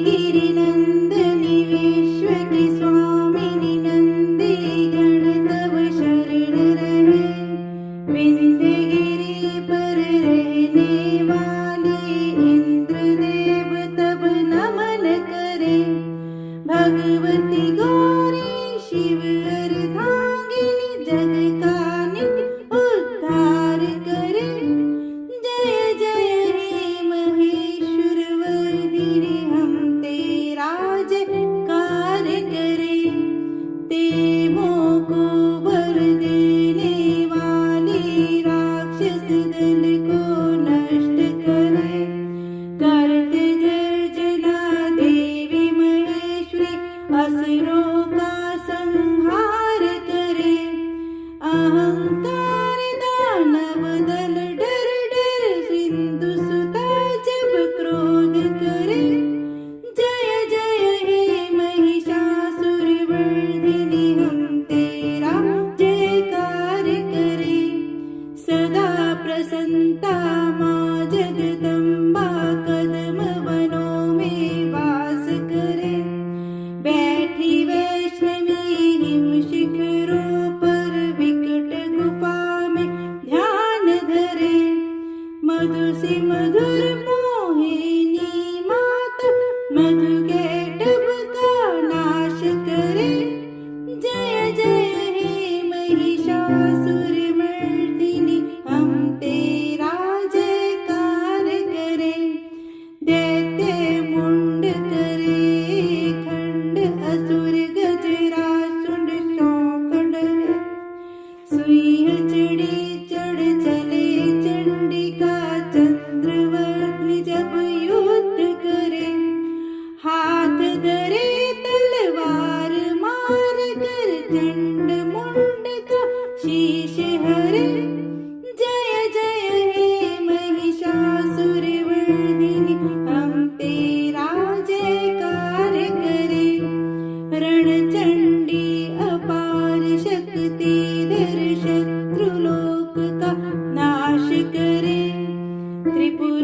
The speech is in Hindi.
गिरिनंदिनी विश्व की स्वामिनी नंदी गण तव शरण रहे। विंध्यगिरि पर रहने वाली इंद्रदेव तब नमन करे। भगवती गौरी शिव अर्धांगिनी जग का नित्य उद्धार करे। जय जय हे महेश्वर वर्धिनी हम तेरा जयकार करें। देवों को वर देने वाली राक्षस दल को नष्ट करे। करते गर्जना देवी महेश्वरी असुरों का संहार करे। अहंकार दानव दल डर डर सिंधु सुता जब क्रोध करे। जय जय हे महिषासुरवर्धिनी हम तेरा जयकार करें। सदा प्रसन्नता माँ जगदम्बा कदम वनों में वास करे। बैठी वैष्णवी हिम शिखरों पर विकट गुफा में ध्यान धरे। मधु से मधुर मोहिनी माता मधु कैटभ का नाश करे। जय जय हे महिषासुरमर्दिनी हम तेरा जयकार करें। दैत्य मुंड करे खंड असुर गजरा सुंड शौकंड है। सुइह चढ़ी चढ़ चले चंडिका चंद्रवर्णी जब युद्ध करे। हाथ धरे तलवार मार कर चंड मुंड का शीश हरे। जय जय हे महिषासुरवर्धिनी हम तेरा जयकार करें। रणचंडी अपार शक्ति धर शत्रुलोक का नाश करे। त्रिपुर